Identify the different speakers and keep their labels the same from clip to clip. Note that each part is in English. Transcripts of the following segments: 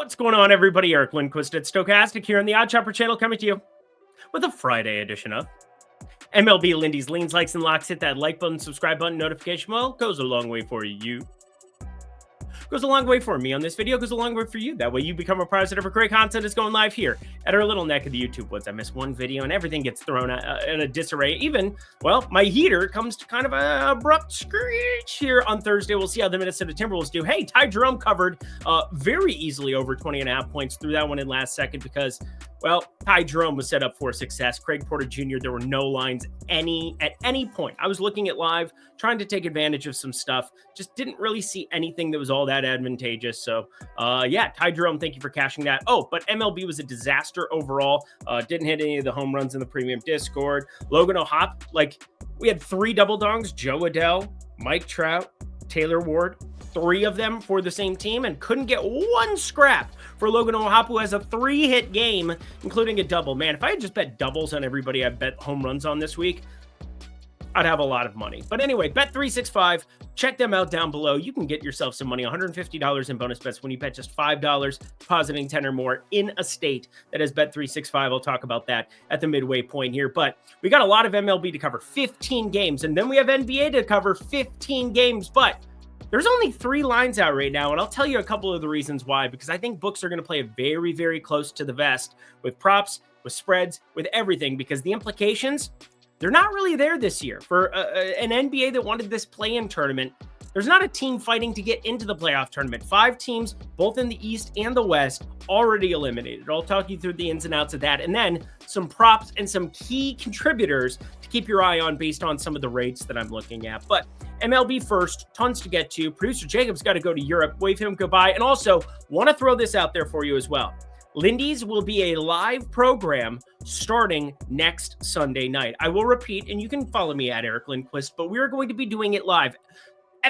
Speaker 1: What's going on, everybody? Eric Lindquist at Stochastic here on the Odd Chopper channel, coming to you with a Friday edition of MLB Lindy's Leans, Likes, and Locks. Hit that like button, subscribe button, notification bell. Goes a long way for you. Goes a long way for me on this video. Goes a long way for you. That way you become a prize whatever great content is going live here at our little neck of the YouTube woods. I miss one video and everything gets thrown in a disarray. Even, well, my heater comes to kind of an abrupt screech here on Thursday. We'll see how the Minnesota Timberwolves do. Hey, Ty Jerome covered very easily over 20.5 points. Threw that one in last second because, well, Ty Jerome was set up for success. Craig Porter Jr., there were no lines at any point. I was looking at live, trying to take advantage of some stuff. Just didn't really see anything that was all that advantageous. So, yeah, Ty Jerome, thank you for cashing that. Oh, but MLB was a disaster overall. Didn't hit any of the home runs in the premium Discord. Logan O'Hop, we had 3 double dongs: Joe Adell, Mike Trout, Taylor Ward. 3 of them for the same team, and couldn't get one scrap for Logan O'Hop, who has a 3-hit game, including a double. Man, if I had just bet doubles on everybody I bet home runs on this week, I'd have a lot of money. But anyway, Bet365, check them out down below. You can get yourself some money, $150 in bonus bets when you bet just $5, depositing 10 or more in a state that has Bet365. I'll talk about that at the midway point here. But we got a lot of MLB to cover, 15 games, and then we have NBA to cover, 15 games, but there's only 3 lines out right now, and I'll tell you a couple of the reasons why, because I think books are going to play it very, very close to the vest with props, with spreads, with everything, because the implications, they're not really there this year. For an NBA that wanted this play-in tournament, there's not a team fighting to get into the playoff tournament. 5 teams, both in the East and the West, already eliminated. I'll talk you through the ins and outs of that, and then some props and some key contributors to keep your eye on based on some of the rates that I'm looking at. But MLB first, tons to get to. Producer Jacob's got to go to Europe, wave him goodbye, and also want to throw this out there for you as well. Lindy's will be a live program starting next Sunday night. I will repeat, and you can follow me at Eric Lindquist, but we're going to be doing it live.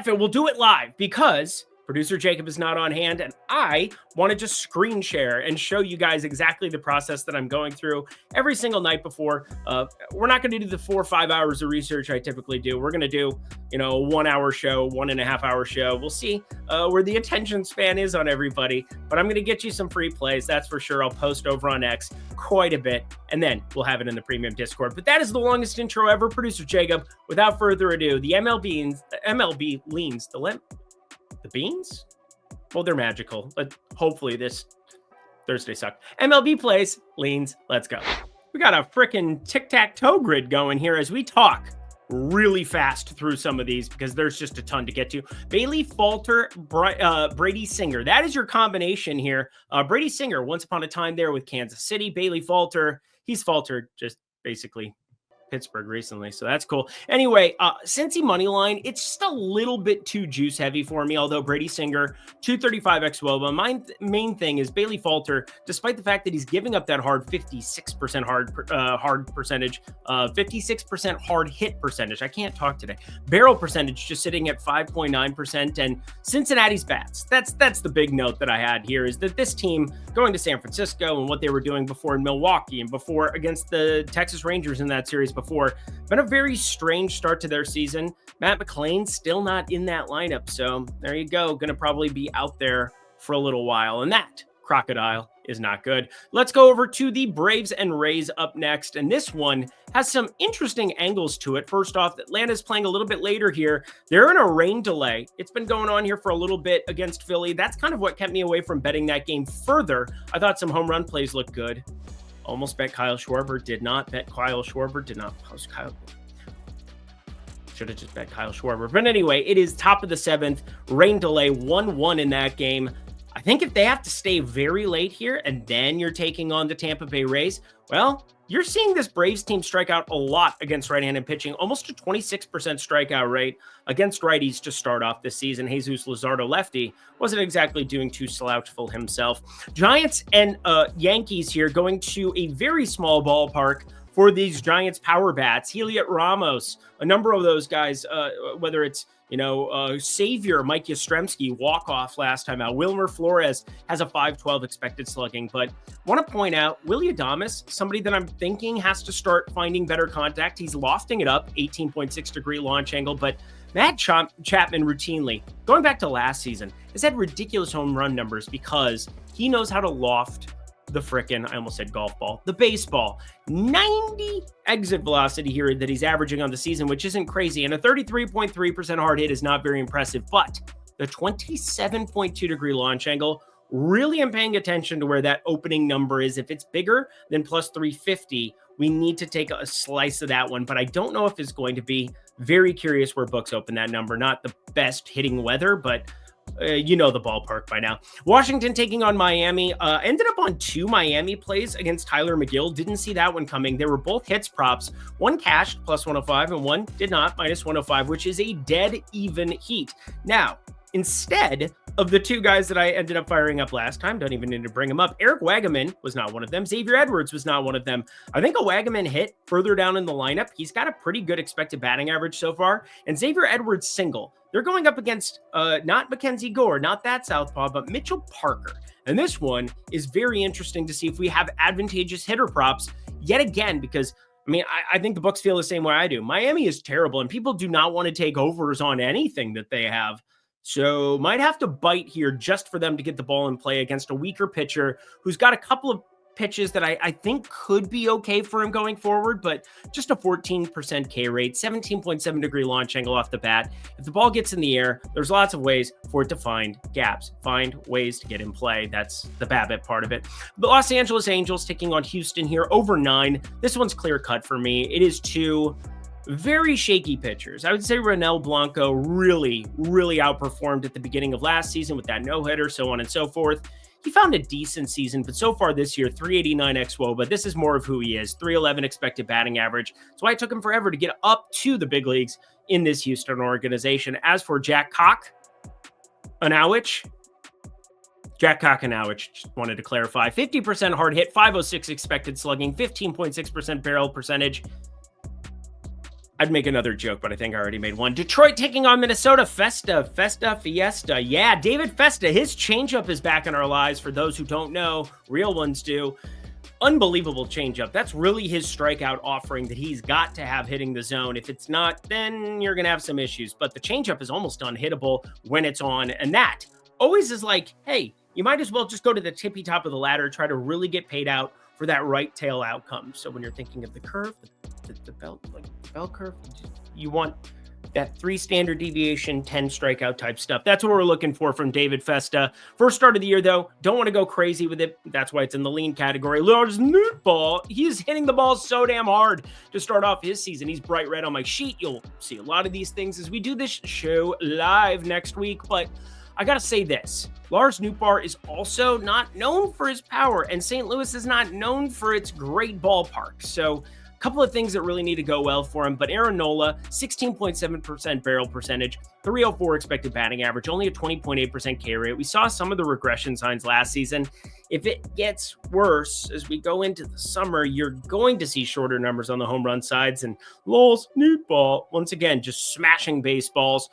Speaker 1: We'll do it live because producer Jacob is not on hand, and I want to just screen share and show you guys exactly the process that I'm going through every single night before. We're not going to do the 4 or 5 hours of research I typically do. We're going to do, a 1-hour show, 1.5-hour show. We'll see where the attention span is on everybody, but I'm going to get you some free plays. That's for sure. I'll post over on X quite a bit, and then we'll have it in the premium Discord. But that is the longest intro ever. Producer Jacob, without further ado, the MLB Leans, the beans? Well, they're magical, but hopefully this Thursday sucked. MLB plays, leans, let's go. We got a freaking tic-tac-toe grid going here as we talk really fast through some of these because there's just a ton to get to. Bailey Falter, Brady Singer. That is your combination here. Brady Singer, once upon a time there with Kansas City. Bailey Falter, he's faltered just basically Pittsburgh recently, so that's cool. Anyway, Cincy money line, it's just a little bit too juice heavy for me, although Brady Singer, 235 xWOBA. My main thing is Bailey Falter, despite the fact that he's giving up that hard 56% hard percentage, 56% hard hit percentage. I can't talk today. Barrel percentage just sitting at 5.9%, and Cincinnati's bats. That's the big note that I had here, is that this team going to San Francisco and what they were doing before in Milwaukee and before against the Texas Rangers in that series before, been a very strange start to their season. Matt McLain still not in that lineup, so there you go. Going to probably be out there for a little while, and that crocodile is not good. Let's go over to the Braves and Rays up next, and this one has some interesting angles to it. First off, Atlanta's playing a little bit later here. They're in a rain delay. It's been going on here for a little bit against Philly. That's kind of what kept me away from betting that game further. I thought some home run plays looked good. Almost bet Kyle Schwarber, did not bet Kyle Schwarber, did not post Kyle. Should have just bet Kyle Schwarber. But anyway, it is top of the 7th, rain delay, 1-1 in that game. I think if they have to stay very late here and then you're taking on the Tampa Bay Rays, well, you're seeing this Braves team strike out a lot against right-handed pitching, almost a 26% strikeout rate against righties to start off this season. Jesus Luzardo, lefty, wasn't exactly doing too slouchful himself. Giants and Yankees here going to a very small ballpark for these Giants power bats. Heliot Ramos, a number of those guys, whether it's Savior, Mike Yastrzemski, walk-off last time out. Wilmer Flores has a 512 expected slugging. But want to point out, Willy Adames, somebody that I'm thinking has to start finding better contact. He's lofting it up, 18.6-degree launch angle. But Matt Chapman routinely, going back to last season, has had ridiculous home run numbers because he knows how to loft the frickin', I almost said golf ball, the baseball. 90 exit velocity here that he's averaging on the season, which isn't crazy. And a 33.3% hard hit is not very impressive, but the 27.2-degree launch angle, really am paying attention to where that opening number is. If it's bigger than plus 350, we need to take a slice of that one, but I don't know if it's going to be. Very curious where books open that number. Not the best hitting weather, but you know the ballpark by now. Washington taking on Miami. Ended up on 2 Miami plays against Tyler McGill. Didn't see that one coming. They were both hits props. One cashed plus 105 and one did not, minus 105, which is a dead even heat. Now, instead of the 2 guys that I ended up firing up last time, don't even need to bring them up. Eric Wagaman was not one of them. Xavier Edwards was not one of them. I think a Wagaman hit further down in the lineup. He's got a pretty good expected batting average so far. And Xavier Edwards single. They're going up against not Mackenzie Gore, not that southpaw, but Mitchell Parker. And this one is very interesting to see if we have advantageous hitter props yet again, because I think the books feel the same way I do. Miami is terrible, and people do not want to take overs on anything that they have. So might have to bite here just for them to get the ball in play against a weaker pitcher who's got a couple of pitches that I think could be okay for him going forward, but just a 14% K rate, 17.7-degree launch angle off the bat. If the ball gets in the air, there's lots of ways for it to find gaps, find ways to get in play. That's the BABIP part of it. The Los Angeles Angels taking on Houston here, over 9. This one's clear cut for me. It is 2 very shaky pitchers. I would say Ronel Blanco really outperformed at the beginning of last season with that no-hitter, so on and so forth. He found a decent season, but so far this year, 389 xWOBA, but this is more of who he is. 311 expected batting average. That's why it took him forever to get up to the big leagues in this Houston organization. As for Jack Koch-Anowicz, just wanted to clarify. 50% hard hit, 506 expected slugging, 15.6% barrel percentage. I'd make another joke, but I think I already made one. Detroit taking on Minnesota. Fiesta. Yeah, David Festa. His changeup is back in our lives. For those who don't know, real ones do. Unbelievable changeup. That's really his strikeout offering that he's got to have hitting the zone. If it's not, then you're going to have some issues. But the changeup is almost unhittable when it's on. And that always is like, hey, you might as well just go to the tippy top of the ladder, try to really get paid out for that right tail outcome. So when you're thinking of the curve, the bell curve, you want that 3 standard deviation, 10 strikeout type stuff. That's what we're looking for from David Festa. First start of the year, though, don't want to go crazy with it. That's why it's in the lean category. Lars Nootball, he's hitting the ball so damn hard to start off his season. He's bright red on my sheet. You'll see a lot of these things as we do this show live next week, but I got to say this. Lars Nootbaar is also not known for his power, and St. Louis is not known for its great ballpark. So a couple of things that really need to go well for him, but Aaron Nola, 16.7% barrel percentage, 304 expected batting average, only a 20.8% K rate. We saw some of the regression signs last season. If it gets worse as we go into the summer, you're going to see shorter numbers on the home run sides, and Lars Nootbaar, once again, just smashing baseballs.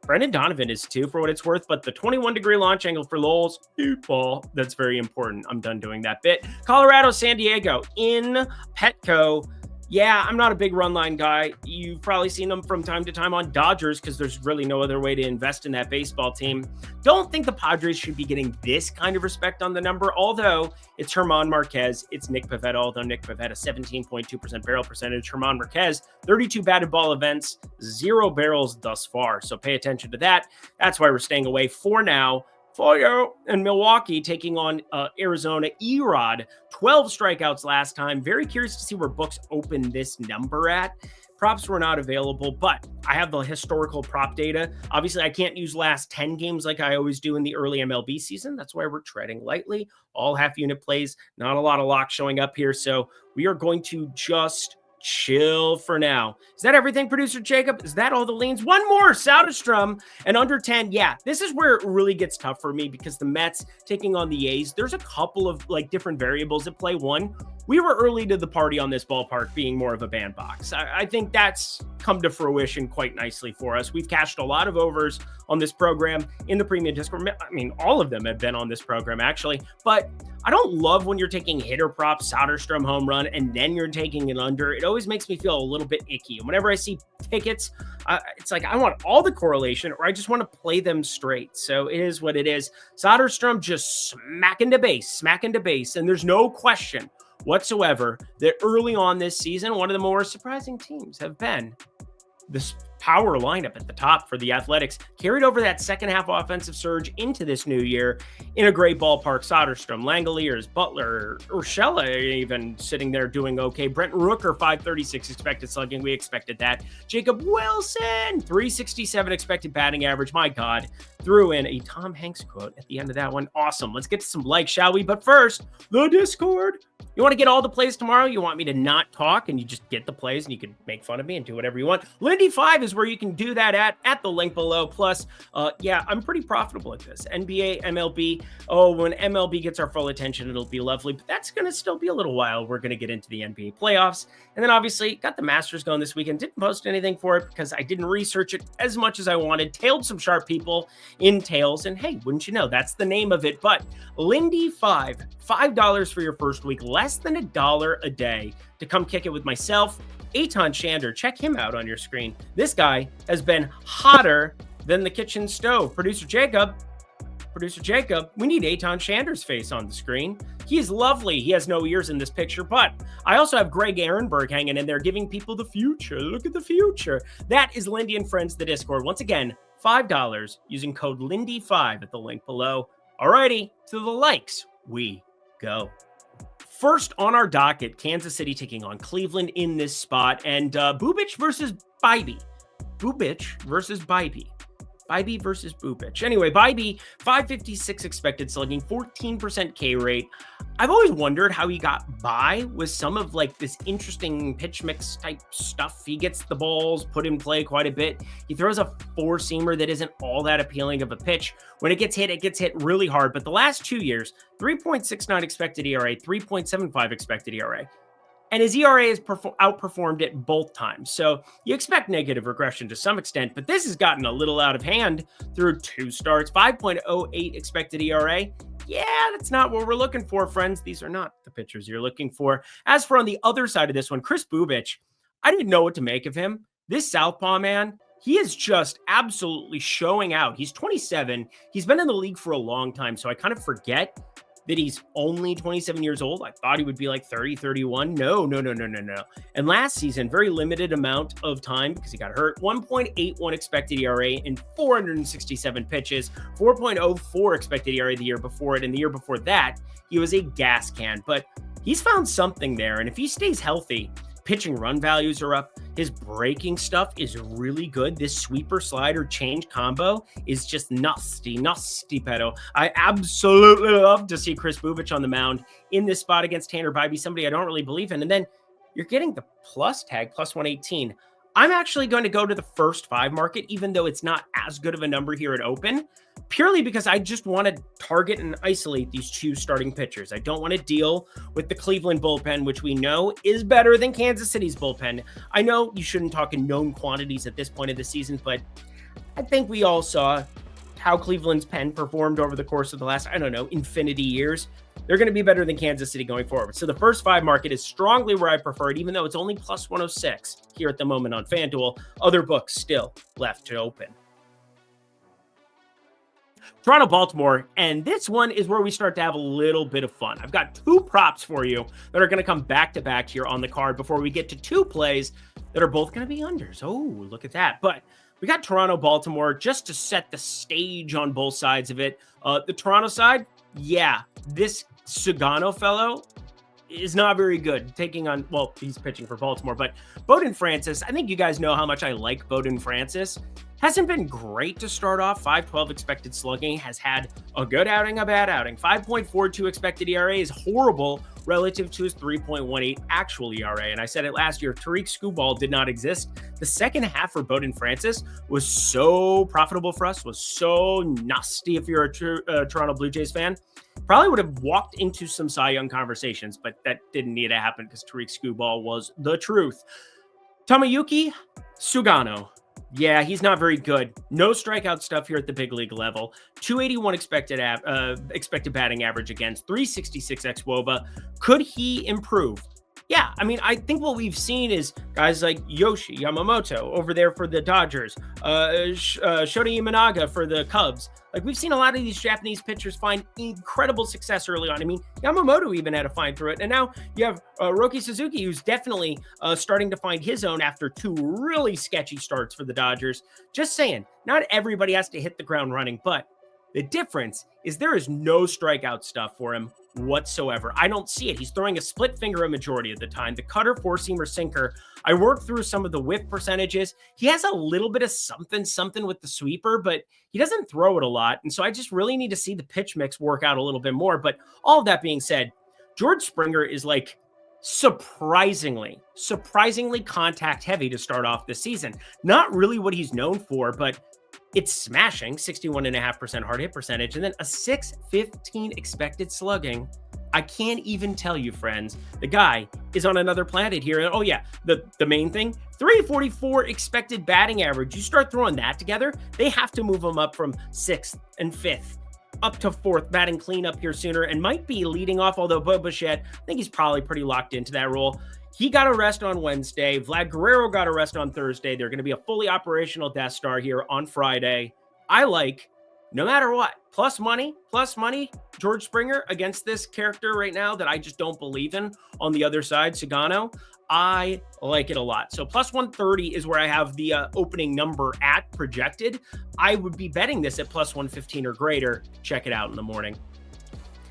Speaker 1: Brendan Donovan is too, for what it's worth, but the 21-degree launch angle for Lowell's ball, that's very important. I'm done doing that bit. Colorado, San Diego in Petco. Yeah, I'm not a big run line guy. You've probably seen them from time to time on Dodgers because there's really no other way to invest in that baseball team. Don't think the Padres should be getting this kind of respect on the number, although it's German Marquez, it's Nick Pivetta, although Nick Pivetta, 17.2% barrel percentage. German Marquez, 32 batted ball events, 0 barrels thus far. So pay attention to that. That's why we're staying away for now. Foyo and Milwaukee taking on Arizona. Erod, 12 strikeouts last time. Very curious to see where books open this number at. Props were not available, but I have the historical prop data. Obviously, I can't use last 10 games like I always do in the early MLB season. That's why we're treading lightly. All half-unit plays, not a lot of locks showing up here. So we are going to just chill for now. Is that everything, producer Jacob? Is that all the leans? One more, Soderstrom, and under 10. Yeah, this is where it really gets tough for me because the Mets taking on the A's, there's a couple of like different variables at play. One, we were early to the party on this ballpark being more of a bandbox. I think that's come to fruition quite nicely for us. We've cashed a lot of overs on this program in the premium Discord. I mean, all of them have been on this program, actually. But I don't love when you're taking hitter props, Soderstrom home run, and then you're taking an under. It always makes me feel a little bit icky. And whenever I see tickets, it's like I want all the correlation, or I just want to play them straight. So it is what it is. Soderstrom just smacking the base. And there's no question whatsoever that early on this season, one of the more surprising teams have been this power lineup at the top for the Athletics, carried over that second half offensive surge into this new year in a great ballpark. Soderstrom, Langoliers, Butler, Urshela even sitting there doing okay. Brent Rooker, 536 expected slugging. We expected that. Jacob Wilson, 367 expected batting average. My God, threw in a Tom Hanks quote at the end of that one. Awesome. Let's get to some likes, shall we? But first, the Discord. You want to get all the plays tomorrow? You want me to not talk and you just get the plays and you can make fun of me and do whatever you want? Lindy 5 is where you can do that at the link below. Plus, yeah, I'm pretty profitable at this. NBA, MLB. Oh, when MLB gets our full attention, it'll be lovely. But that's going to still be a little while. We're going to get into the NBA playoffs. And then obviously got the Masters going this weekend. Didn't post anything for it because I didn't research it as much as I wanted. Tailed some sharp people in tails. And hey, wouldn't you know, that's the name of it. But Lindy 5, $5 for your first week. Less than $1 a day to come kick it with myself, Eitan Shander. Check him out on your screen. This guy has been hotter than the kitchen stove. Producer Jacob, we need Eitan Shander's face on the screen. He is lovely. He has no ears in this picture, but I also have Greg Ehrenberg hanging in there giving people the future. Look at the future. That is Lindy and Friends, the Discord. Once again, $5 using code Lindy5 at the link below. Alrighty, to the likes we go. First on our docket, Kansas City taking on Cleveland in this spot, and Bubic versus Bybee. Bubic versus Bybee. Bybee versus Bubic. Anyway, Bybee, 556 expected slugging, 14% K rate. I've always wondered how he got by with some of like this interesting pitch mix type stuff. He gets the balls put in play quite a bit. He throws a four-seamer that isn't all that appealing of a pitch. When it gets hit really hard. But the last 2 years, 3.69 expected ERA, 3.75 expected ERA. And his ERA has outperformed it both times. So you expect negative regression to some extent, but this has gotten a little out of hand through 2 starts, 5.08 expected ERA. Yeah, that's not what we're looking for, friends. These are not the pitchers you're looking for. As for on the other side of this one, Kris Bubic, I didn't know what to make of him. This southpaw man, he is just absolutely showing out. He's 27. He's been in the league for a long time, so I kind of forget that he's only 27 years old. I thought he would be like 30, 31. No. And last season, very limited amount of time because he got hurt. 1.81 expected ERA in 467 pitches, 4.04 expected ERA the year before it. And the year before that, he was a gas can. But he's found something there. And if he stays healthy, pitching run values are up. His breaking stuff is really good. This sweeper slider change combo is just nasty pedo. I absolutely love to see Kris Bubic on the mound in this spot against Tanner Bybee, somebody I don't really believe in. And then you're getting the plus tag, plus 118. I'm actually going to go to the first 5 market, even though it's not as good of a number here at open, purely because I just want to target and isolate these 2 starting pitchers. I don't want to deal with the Cleveland bullpen, which we know is better than Kansas City's bullpen. I know you shouldn't talk in known quantities at this point of the season, but I think we all saw how Cleveland's pen performed over the course of the last, infinity years. They're going to be better than Kansas City going forward. So the first 5 market is strongly where I prefer it, even though it's only plus 106 here at the moment on FanDuel. Other books still left to open. Toronto, Baltimore, and this one is where we start to have a little bit of fun. I've got 2 props for you that are going to come back to back here on the card before we get to 2 plays that are both going to be unders. Oh, look at that. But we got Toronto, Baltimore, just to set the stage on both sides of it. The Toronto side, yeah, this Sugano fellow is not very good taking on, well, he's pitching for Baltimore, but Bowden Francis, I think you guys know how much I like Bowden Francis. Hasn't been great to start off. 5.12 expected slugging, has had a good outing, a bad outing. 5.42 expected ERA is horrible relative to his 3.18 actual ERA. And I said it last year, Tariq Skubal did not exist. The second half for Bowden Francis was so profitable for us, was so nasty if you're a Toronto Blue Jays fan. Probably would have walked into some Cy Young conversations, but that didn't need to happen because Tariq Skubal was the truth. Tomoyuki Sugano. Yeah, he's not very good. No strikeout stuff here at the big league level. 281 expected batting average against, 366 xWOBA. Could he improve? Yeah, I mean, I think what we've seen is guys like Yoshi Yamamoto over there for the Dodgers, Shota Imanaga for the Cubs. Like, we've seen a lot of these Japanese pitchers find incredible success early on. I mean, Yamamoto even had to find through it. And now you have Roki Suzuki, who's definitely starting to find his own after two really sketchy starts for the Dodgers. Just saying, not everybody has to hit the ground running, but the difference is there is no strikeout stuff for him whatsoever. I don't see it. He's throwing a split finger a majority of the time. The cutter, four-seamer, sinker. I worked through some of the whiff percentages. He has a little bit of something with the sweeper, but he doesn't throw it a lot. And so I just really need to see the pitch mix work out a little bit more. But all of that being said, George Springer is like surprisingly contact heavy to start off this season. Not really what he's known for, but it's smashing, 61.5% hard hit percentage, and then a 615 expected slugging. I can't even tell you, friends. The guy is on another planet here. And oh yeah, the main thing, 344 expected batting average. You start throwing that together, they have to move him up from 6th and 5th up to 4th, batting cleanup here sooner, and might be leading off, although Bo Bichette, I think he's probably pretty locked into that role. He got a rest on Wednesday. Vlad Guerrero got a rest on Thursday. They're going to be a fully operational Death Star here on Friday. I like, no matter what, plus money, George Springer against this character right now that I just don't believe in on the other side, Sugano. I like it a lot. So plus 130 is where I have the opening number at projected. I would be betting this at plus 115 or greater. Check it out in the morning.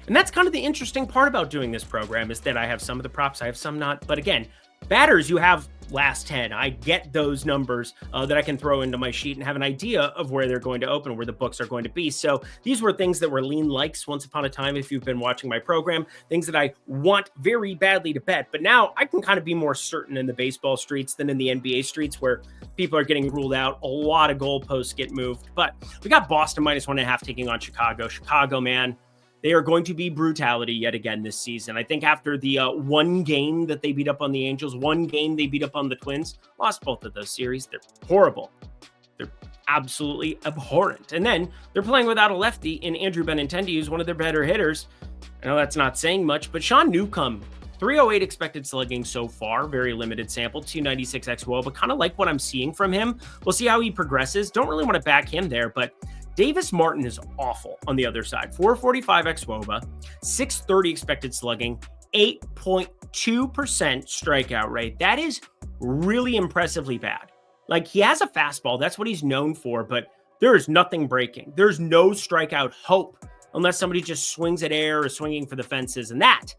Speaker 1: And that's kind of the interesting part about doing this program is that I have some of the props, I have some not. But again, batters, you have last 10. I get those numbers that I can throw into my sheet and have an idea of where they're going to open, where the books are going to be. So these were things that were lean likes once upon a time if you've been watching my program, things that I want very badly to bet. But now I can kind of be more certain in the baseball streets than in the NBA streets where people are getting ruled out. A lot of goalposts get moved. But we got Boston minus 1.5 taking on Chicago. Chicago, man. They are going to be brutality yet again this season. I think after the one game that they beat up on the Angels, one game they beat up on the Twins, lost both of those series. They're horrible. They're absolutely abhorrent. And then they're playing without a lefty in Andrew Benintendi, who's one of their better hitters. I know that's not saying much, but Sean Newcomb, 308 expected slugging so far, very limited sample, 296 xWOBA, but kind of like what I'm seeing from him. We'll see how he progresses. Don't really want to back him there, but Davis Martin is awful on the other side. 445 xWOBA, 630 expected slugging, 8.2% strikeout rate. That is really impressively bad. Like, he has a fastball. That's what he's known for, but there is nothing breaking. There's no strikeout hope unless somebody just swings at air or swinging for the fences. And that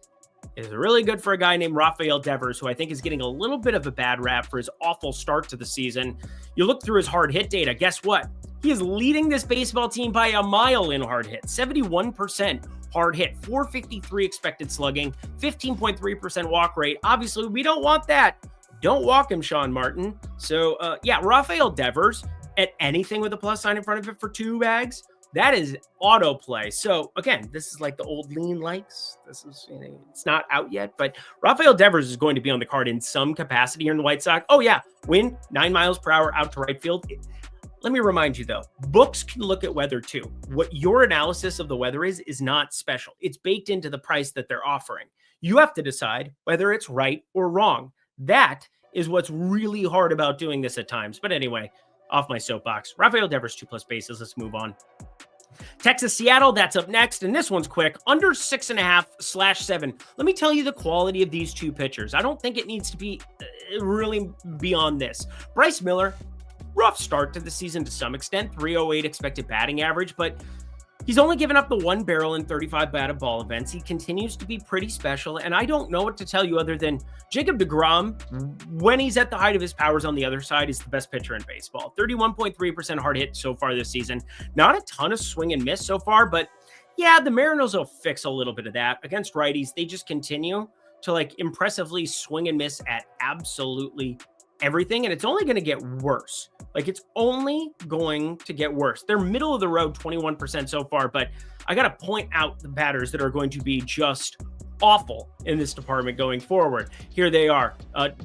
Speaker 1: is really good for a guy named Rafael Devers, who I think is getting a little bit of a bad rap for his awful start to the season. You look through his hard hit data. Guess what? He is leading this baseball team by a mile in hard hit, 71% hard hit, 453 expected slugging, 15.3% walk rate. Obviously, we don't want that. Don't walk him, Sean Martin. So, yeah, Rafael Devers at anything with a plus sign in front of it for 2 bags, that is autoplay. So, again, this is like the old lean likes. This is, it's not out yet, but Rafael Devers is going to be on the card in some capacity here in the White Sox. Oh, yeah, wind 9 miles per hour out to right field. Let me remind you, though, books can look at weather, too. What your analysis of the weather is not special. It's baked into the price that they're offering. You have to decide whether it's right or wrong. That is what's really hard about doing this at times. But anyway, off my soapbox. Rafael Devers, 2+ bases. Let's move on. Texas, Seattle, that's up next. And this one's quick. Under 6.5/7. Let me tell you the quality of these two pitchers. I don't think it needs to be really beyond this. Bryce Miller, rough start to the season to some extent, 308 expected batting average, but He's only given up the one barrel in 35 batted ball events. He continues to be pretty special, and I don't know what to tell you other than Jacob deGrom, when he's at the height of his powers on the other side, is the best pitcher in baseball. 31.3% hard hit so far this season. Not a ton of swing and miss so far, but yeah, the Mariners will fix a little bit of that. Against righties, they just continue to like impressively swing and miss at absolutely everything, and it's only going to get worse. Like, it's only going to get worse. They're middle of the road, 21% so far, but I got to point out the batters that are going to be just awful in this department going forward. Here they are.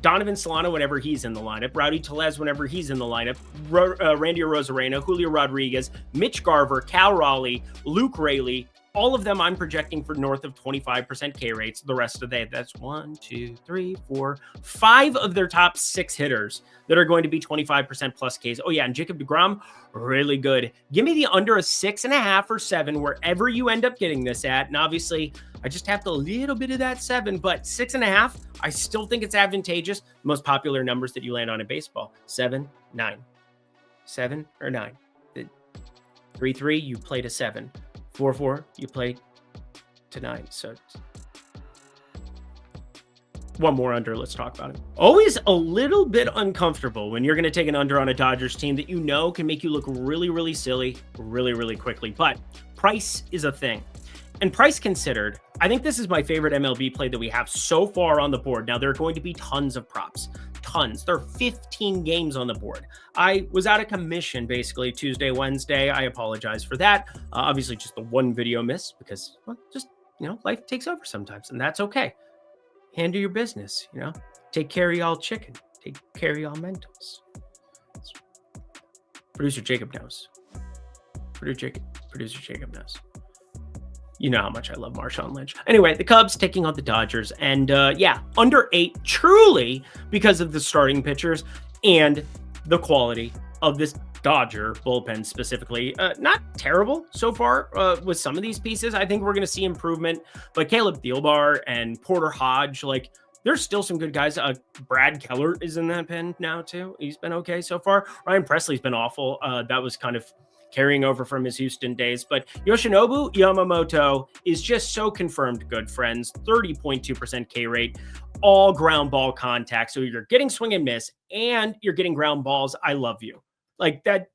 Speaker 1: Donovan Solano whenever he's in the lineup, Rowdy Tellez whenever he's in the lineup, Randy Arozarena, Julio Rodriguez, Mitch Garver, Cal Raleigh, Luke Raley. All of them I'm projecting for north of 25% K rates. The rest of that's 5 of their top 6 hitters that are going to be 25% plus Ks. Oh yeah, and Jacob deGrom, really good. Give me the under a 6.5 or 7, wherever you end up getting this at. And obviously, I just have a little bit of that 7, but 6.5, I still think it's advantageous. Most popular numbers that you land on in baseball: 7, 9, 7 or 9. 3-3, you play to 7. 4-4, you play to 9. So one more under. Let's talk about it. Always a little bit uncomfortable when you're going to take an under on a Dodgers team that you know can make you look really, really silly really, really quickly. But price is a thing. And price considered, I think this is my favorite MLB play that we have so far on the board. Now, there are going to be tons of props. Tons. There are 15 games on the board. I was out of commission basically Tuesday, Wednesday. I apologize for that. Obviously, just the one video miss because, well, just, life takes over sometimes, and that's okay. Handle your business, Take care of y'all chicken. Take care of y'all Mentos. Producer Jacob knows. Producer Jacob knows. You know how much I love Marshawn Lynch. Anyway, the Cubs taking on the Dodgers. And under 8, truly because of the starting pitchers and the quality of this Dodger bullpen specifically. Not terrible so far with some of these pieces. I think we're going to see improvement. But Caleb Thielbar and Porter Hodge, there's still some good guys. Brad Keller is in that pen now, too. He's been okay so far. Ryan Presley's been awful. That was kind of carrying over from his Houston days. But Yoshinobu Yamamoto is just so confirmed good, friends. 30.2% K rate, all ground ball contact. So you're getting swing and miss, and you're getting ground balls. I love you.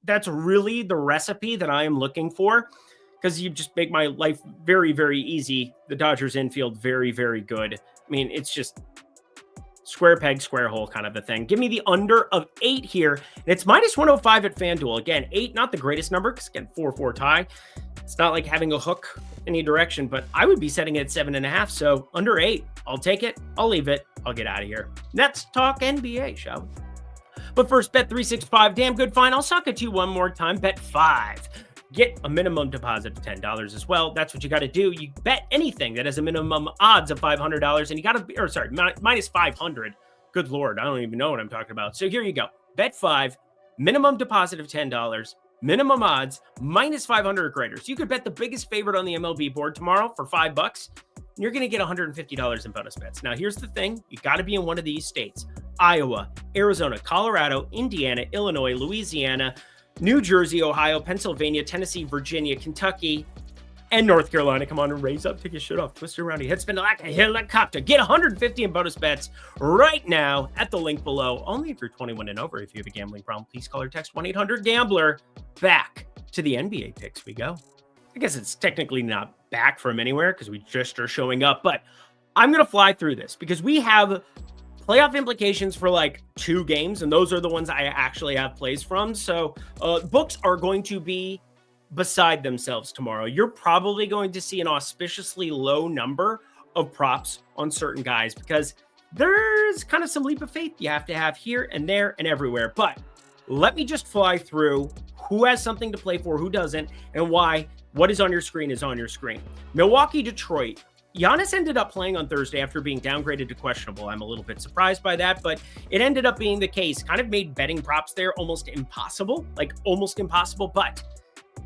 Speaker 1: That's really the recipe that I am looking for, because you just make my life very, very easy. The Dodgers infield, very, very good. I mean, it's just square peg, square hole kind of a thing. Give me the under of 8 here. And it's minus 105 at FanDuel. Again, 8, not the greatest number, because again, 4-4 tie. It's not like having a hook any direction, but I would be setting it at 7.5. So under 8, I'll take it. I'll leave it. I'll get out of here. Let's talk NBA, shall we? But first, Bet365, damn good find. I'll suck at you one more time. Bet 5. Get a minimum deposit of $10 as well. That's what you got to do. You bet anything that has a minimum odds of $500, and you got to be, minus 500. Good Lord, I don't even know what I'm talking about. So here you go. Bet 5, minimum deposit of $10, minimum odds, minus 500 or greater. So you could bet the biggest favorite on the MLB board tomorrow for $5, and you're going to get $150 in bonus bets. Now, here's the thing. You got to be in one of these states: Iowa, Arizona, Colorado, Indiana, Illinois, Louisiana, New Jersey, Ohio, Pennsylvania, Tennessee, Virginia, Kentucky, and North Carolina. Come on and raise up. Take your shit off. Twist it around your head. Spin it like a helicopter. Get 150 in bonus bets right now at the link below. Only if you're 21 and over. If you have a gambling problem, please call or text 1-800-GAMBLER. Back to the NBA picks we go. I guess it's technically not back from anywhere because we just are showing up, but I'm going to fly through this because we have playoff implications for 2 games, and those are the ones I actually have plays from. So books are going to be beside themselves tomorrow. You're probably going to see an auspiciously low number of props on certain guys because there's kind of some leap of faith you have to have here and there and everywhere. But let me just fly through who has something to play for, who doesn't, and why. What is on your screen is on your screen. Milwaukee, Detroit. Giannis ended up playing on Thursday after being downgraded to questionable. I'm a little bit surprised by that, but it ended up being the case. Kind of made betting props there almost impossible, but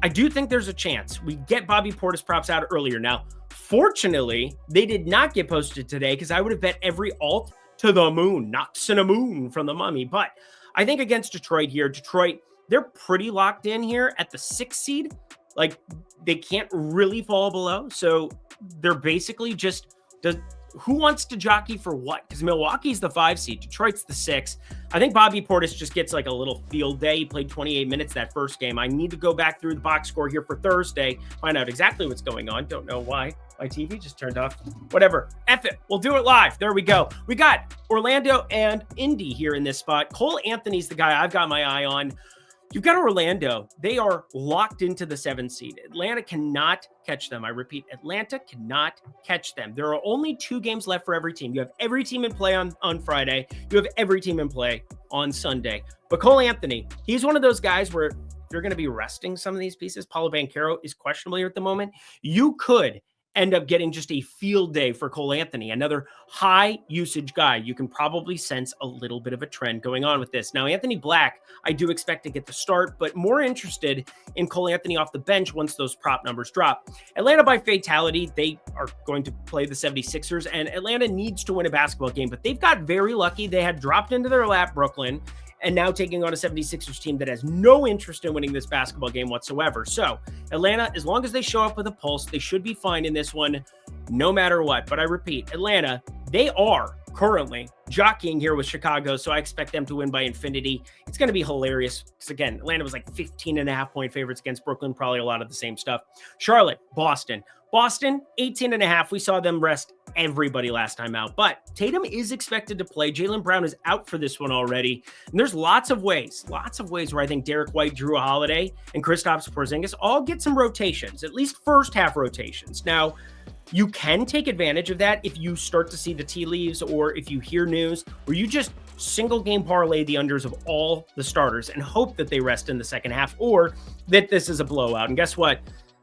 Speaker 1: I do think there's a chance we get Bobby Portis props out earlier. Now, fortunately, they did not get posted today because I would have bet every alt to the moon, not Cinnamon from the Mummy. But I think against Detroit here, they're pretty locked in here at the 6th seed. Like, they can't really fall below. So they're basically just, who wants to jockey for what? Because Milwaukee's the 5 seed, Detroit's the 6. I think Bobby Portis just gets like a little field day. He played 28 minutes that first game. I need to go back through the box score here for Thursday, find out exactly what's going on. Don't know why my TV just turned off. Whatever. F it. We'll do it live. There we go. We got Orlando and Indy here in this spot. Cole Anthony's the guy I've got my eye on. You've got Orlando. They are locked into the 7 seed. Atlanta cannot catch them. I repeat, Atlanta cannot catch them. There are only 2 games left for every team. You have every team in play on Friday. You have every team in play on Sunday. But Cole Anthony, he's one of those guys where if you're going to be resting some of these pieces, Paulo Banchero is questionable here at the moment. You could end up getting just a field day for Cole Anthony, another high usage guy. You can probably sense a little bit of a trend going on with this. Now, Anthony Black, I do expect to get the start, but more interested in Cole Anthony off the bench once those prop numbers drop. Atlanta by fatality, they are going to play the 76ers, and Atlanta needs to win a basketball game, but they've got very lucky. They had dropped into their lap Brooklyn, and now taking on a 76ers team that has no interest in winning this basketball game whatsoever. So Atlanta, as long as they show up with a pulse, they should be fine in this one, no matter what. But I repeat, Atlanta, they are currently jockeying here with Chicago, so I expect them to win by infinity. It's going to be hilarious because, again, Atlanta was like 15.5-point favorites against Brooklyn, probably a lot of the same stuff. Charlotte, Boston, 18.5. We saw them rest everybody last time out, but Tatum is expected to play. Jaylen Brown is out for this one already. And there's lots of ways where I think Derek White, Drew Holiday, and Kristaps Porzingis all get some rotations, at least first half rotations. Now, you can take advantage of that if you start to see the tea leaves or if you hear news where you just single game parlay the unders of all the starters and hope that they rest in the second half or that this is a blowout. And guess what?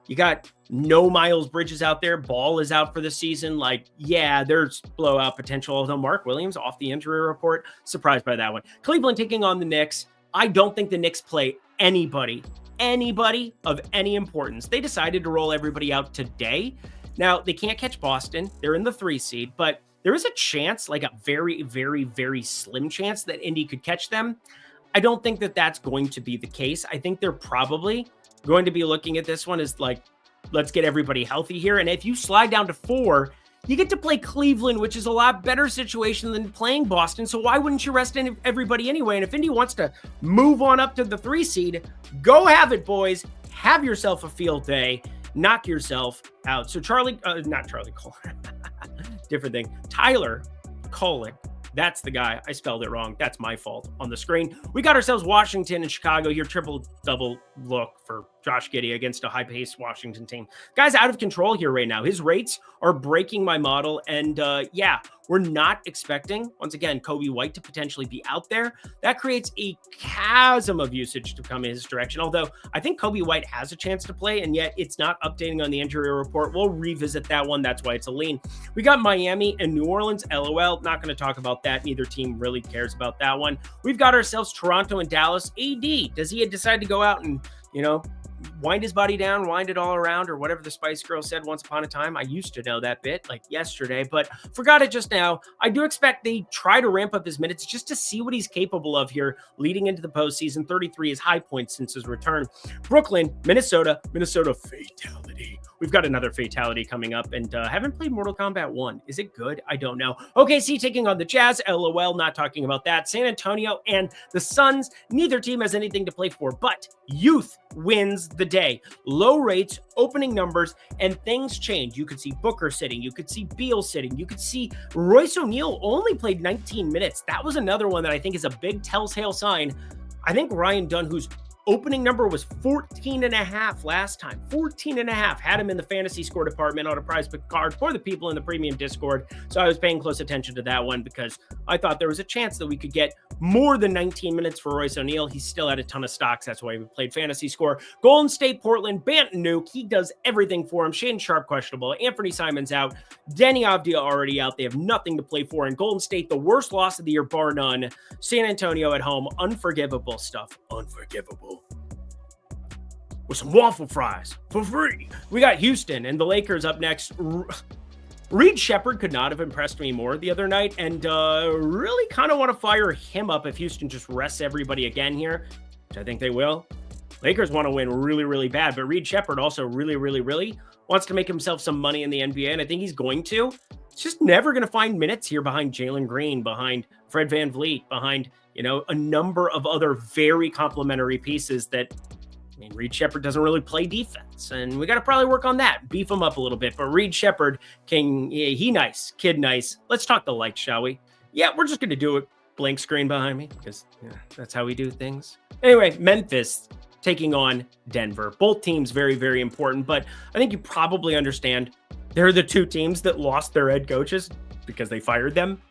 Speaker 1: You got no Miles Bridges out there. Ball is out for the season. Like, yeah, there's blowout potential. Although Mark Williams off the injury report, surprised by that one. Cleveland taking on the Knicks. I don't think the Knicks play anybody of any importance. They decided to roll everybody out today. Now, they can't catch Boston. They're in the 3 seed, but there is a chance, like a very, very, very slim chance that Indy could catch them. I don't think that that's going to be the case. I think they're probably going to be looking at this one as like, let's get everybody healthy here. And if you slide down to 4, you get to play Cleveland, which is a lot better situation than playing Boston. So why wouldn't you rest everybody anyway? And if Indy wants to move on up to the 3 seed, go have it, boys. Have yourself a field day. Knock yourself out. So not Charlie Kohler, different thing. Tyler Kohler. That's the guy. I spelled it wrong. That's my fault on the screen. We got ourselves Washington and Chicago here. Triple-double look for Josh Giddey against a high-paced Washington team. Guy's out of control here right now. His rates are breaking my model. And yeah, we're not expecting, once again, Kobe White to potentially be out there. That creates a chasm of usage to come in his direction. Although I think Kobe White has a chance to play, and yet it's not updating on the injury report. We'll revisit that one. That's why it's a lean. We got Miami and New Orleans. LOL. Not going to talk about that. Neither team really cares about that one. We've got ourselves Toronto and Dallas. AD, does he decide to go out and, wind his body down, wind it all around, or whatever the Spice Girl said once upon a time? I used to know that bit like yesterday, but forgot it just now. I do expect they try to ramp up his minutes just to see what he's capable of here leading into the postseason. 33 is high point since his return. Brooklyn, Minnesota fatality. We've got another fatality coming up, and haven't played Mortal Kombat 1. Is it good? I don't know. OKC taking on the Jazz. LOL, not talking about that. San Antonio and the Suns. Neither team has anything to play for, but youth wins the day. Low rates, opening numbers, and things change. You could see Booker sitting. You could see Beal sitting. You could see Royce O'Neal only played 19 minutes. That was another one that I think is a big telltale sign. I think Ryan Dunn, who's opening number was 14.5 last time. 14.5. Had him in the fantasy score department on a prize pick card for the people in the premium Discord. So I was paying close attention to that one because I thought there was a chance that we could get more than 19 minutes for Royce O'Neal. He's still at a ton of stocks. That's why we played fantasy score. Golden State, Portland, Banton Nuke. He does everything for him. Shaden Sharp questionable. Anthony Simon's out. Denny Avdia already out. They have nothing to play for. And Golden State, the worst loss of the year, bar none. San Antonio at home. Unforgivable stuff. Unforgivable. With some waffle fries for free. We got Houston and the Lakers up next. Reed Shepherd could not have impressed me more the other night, and really kind of want to fire him up if Houston just rests everybody again here, which I think they will. Lakers want to win really, really bad, but Reed Shepherd also really, really, really wants to make himself some money in the NBA, and I think he's going to. He's just never going to find minutes here behind Jalen Green, behind Fred VanVleet, behind, a number of other very complimentary pieces that, Reed Shepherd doesn't really play defense, and we got to probably work on that, beef him up a little bit. But Reed Shepherd, he nice, kid nice. Let's talk the lights, shall we? Yeah, we're just going to do a blank screen behind me because that's how we do things. Anyway, Memphis taking on Denver. Both teams very, very important, but I think you probably understand they're the two teams that lost their head coaches because they fired them.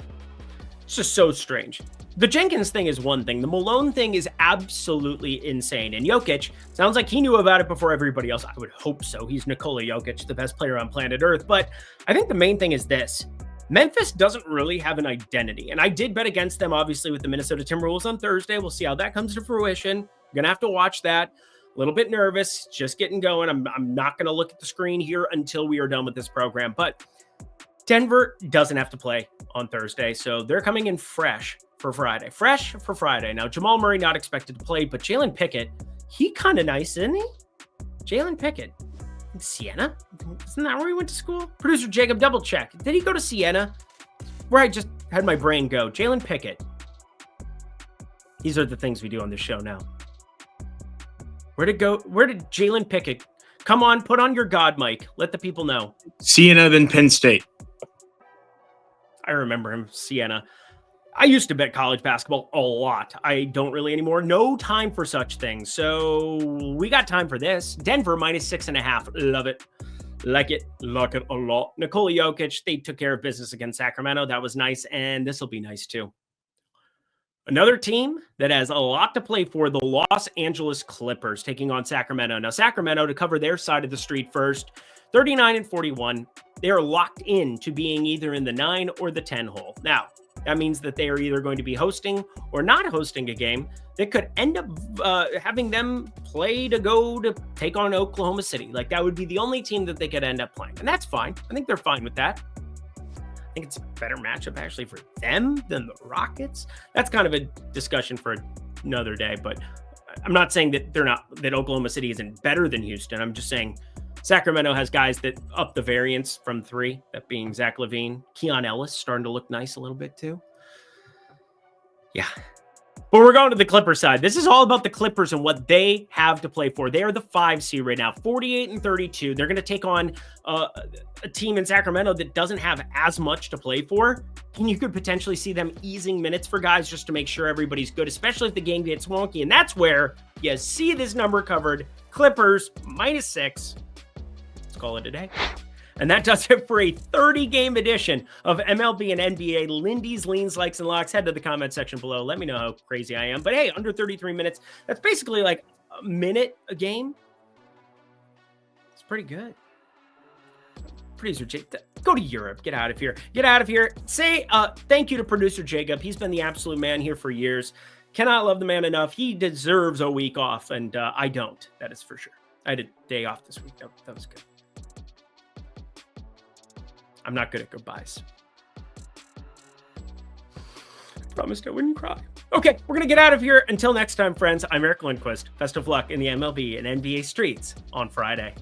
Speaker 1: It's just so strange. The Jenkins thing is one thing. The Malone thing is absolutely insane. And Jokic, sounds like he knew about it before everybody else. I would hope so. He's Nikola Jokic, the best player on planet Earth. But I think the main thing is this. Memphis doesn't really have an identity. And I did bet against them, obviously, with the Minnesota Timberwolves on Thursday. We'll see how that comes to fruition. I'm going to have to watch that. A little bit nervous, just getting going. I'm not going to look at the screen here until we are done with this program. But Denver doesn't have to play on Thursday, so they're coming in fresh for Friday. Fresh for Friday. Now, Jamal Murray not expected to play, but Jalen Pickett, he kind of nice, isn't he? Jalen Pickett. Siena? Isn't that where he went to school? Producer Jacob, double check. Did he go to Siena? Where I just had my brain go. Jalen Pickett. These are the things we do on this show now. Where did Jalen Pickett? Come on, put on your God mic. Let the people know.
Speaker 2: Siena, then Penn State.
Speaker 1: I remember him, Siena. I used to bet college basketball a lot. I don't really anymore. No time for such things. So we got time for this. Denver -6.5. Love it. Like it a lot. Nikola Jokic, they took care of business against Sacramento. That was nice. And this will be nice too. Another team that has a lot to play for, the Los Angeles Clippers taking on Sacramento. Now, Sacramento, to cover their side of the street first, 39-41. They are locked in to being either in the 9 or the 10 hole. Now, that means that they are either going to be hosting or not hosting a game that could end up having them play to go to take on Oklahoma City. Like, that would be the only team that they could end up playing. And that's fine. I think they're fine with that. I think it's a better matchup actually for them than the Rockets. That's kind of a discussion for another day, but I'm not saying that that Oklahoma City isn't better than Houston. I'm just saying Sacramento has guys that up the variance from 3, that being Zach LaVine. Keon Ellis starting to look nice a little bit too. Yeah. But we're going to the Clippers side. This is all about the Clippers and what they have to play for. They are the 5 seed right now, 48-32. They're going to take on a team in Sacramento that doesn't have as much to play for. And you could potentially see them easing minutes for guys just to make sure everybody's good, especially if the game gets wonky. And that's where you see this number covered. Clippers -6. Let's call it a day. And that does it for a 30-game edition of MLB and NBA Lindy's Leans, Likes, and Locks. Head to the comment section below. Let me know how crazy I am. But hey, under 33 minutes, that's basically like a minute a game. It's pretty good. Producer Jacob, go to Europe. Get out of here. Get out of here. Say thank you to Producer Jacob. He's been the absolute man here for years. Cannot love the man enough. He deserves a week off, and I don't. That is for sure. I had a day off this week. That was good. I'm not good at goodbyes. Promised I wouldn't cry. Okay, we're going to get out of here. Until next time, friends, I'm Eric Lindquist. Best of luck in the MLB and NBA streets on Friday.